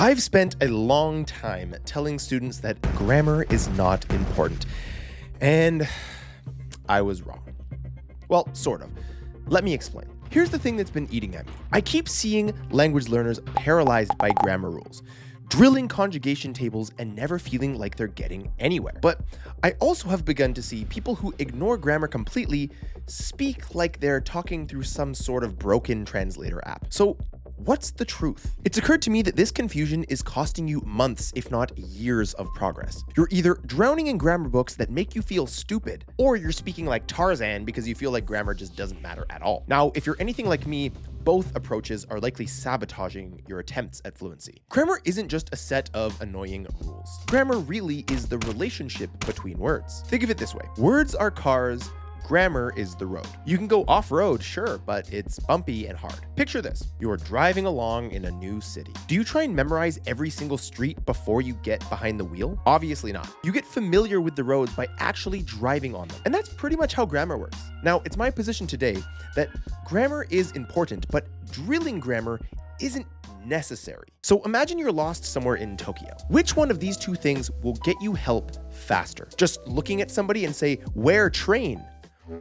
I've spent a long time telling students that grammar is not important, and I was wrong. Well, sort of. Let me explain. Here's the thing that's been eating at me. I keep seeing language learners paralyzed by grammar rules, drilling conjugation tables and never feeling like they're getting anywhere. But I also have begun to see people who ignore grammar completely speak like they're talking through some sort of broken translator app. So what's the truth? It's occurred to me that this confusion is costing you months, if not years of progress. You're either drowning in grammar books that make you feel stupid, or you're speaking like Tarzan because you feel like grammar just doesn't matter at all. Now, if you're anything like me, both approaches are likely sabotaging your attempts at fluency. Grammar isn't just a set of annoying rules. Grammar really is the relationship between words. Think of it this way. Words are cars, grammar is the road. You can go off-road, sure, but it's bumpy and hard. Picture this. You're driving along in a new city. Do you try and memorize every single street before you get behind the wheel? Obviously not. You get familiar with the roads by actually driving on them. And that's pretty much how grammar works. Now, it's my position today that grammar is important, but drilling grammar isn't necessary. So imagine you're lost somewhere in Tokyo. Which one of these two things will get you help faster? Just looking at somebody and say, "Where train?"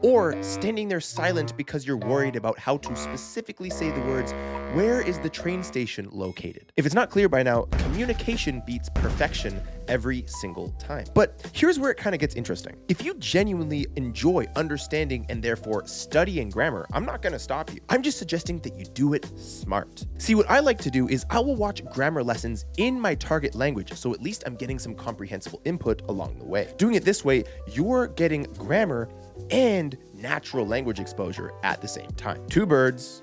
Or standing there silent because you're worried about how to specifically say the words, "Where is the train station located?" If it's not clear by now, communication beats perfection every single time. But here's where it kind of gets interesting. If you genuinely enjoy understanding and therefore studying grammar, I'm not going to stop you. I'm just suggesting that you do it smart. See, what I like to do is I will watch grammar lessons in my target language, so at least I'm getting some comprehensible input along the way. Doing it this way, you're getting grammar and natural language exposure at the same time. Two birds,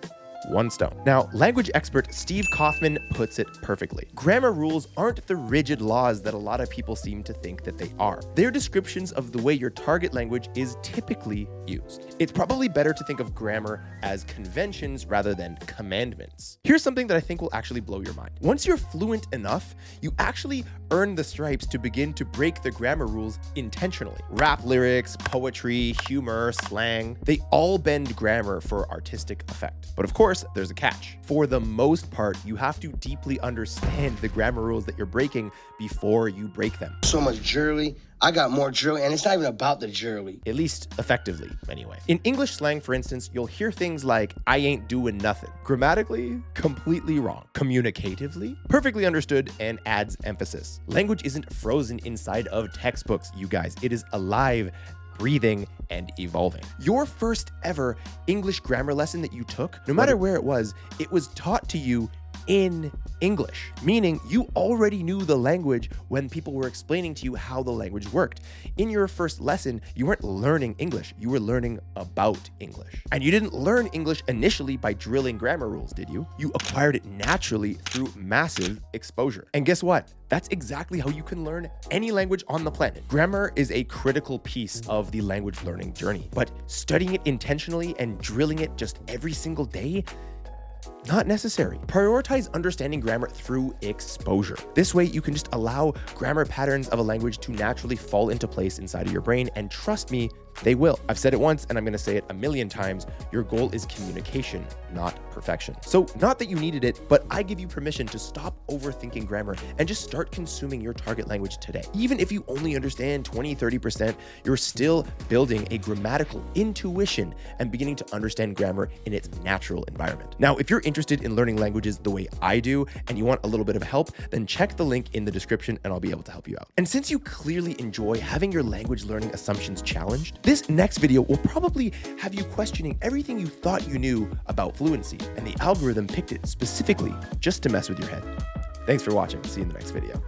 one stone. Now, language expert Steve Kaufman puts it perfectly. Grammar rules aren't the rigid laws that a lot of people seem to think that they are. They're descriptions of the way your target language is typically used. It's probably better to think of grammar as conventions rather than commandments. Here's something that I think will actually blow your mind. Once you're fluent enough, you actually earn the stripes to begin to break the grammar rules intentionally. Rap lyrics, poetry, humor, slang, they all bend grammar for artistic effect. But of course, there's a catch. For the most part, you have to deeply understand the grammar rules that you're breaking before you break them. So much jewelry. I got more jewelry, and it's not even about the jewelry. At least effectively, anyway. In English slang, for instance, you'll hear things like, "I ain't doing nothing." Grammatically, completely wrong. Communicatively, perfectly understood and adds emphasis. Language isn't frozen inside of textbooks, you guys. It is alive, breathing, and evolving. Your first ever English grammar lesson that you took, no matter where it was taught to you in English, meaning you already knew the language when people were explaining to you how the language worked. In your first lesson, you weren't learning English, you were learning about English. And you didn't learn English initially by drilling grammar rules, did you? You acquired it naturally through massive exposure. And guess what? That's exactly how you can learn any language on the planet. Grammar is a critical piece of the language learning journey, but studying it intentionally and drilling it just every single day, not necessary. Prioritize understanding grammar through exposure. This way, you can just allow grammar patterns of a language to naturally fall into place inside of your brain, and trust me, they will. I've said it once, and I'm going to say it a million times. Your goal is communication, not perfection. So not that you needed it, but I give you permission to stop overthinking grammar and just start consuming your target language today. Even if you only understand 20-30%, you're still building a grammatical intuition and beginning to understand grammar in its natural environment. Now, if you're interested in learning languages the way I do, and you want a little bit of help, then check the link in the description and I'll be able to help you out. And since you clearly enjoy having your language learning assumptions challenged, this next video will probably have you questioning everything you thought you knew about fluency, and the algorithm picked it specifically just to mess with your head. Thanks for watching. See you in the next video.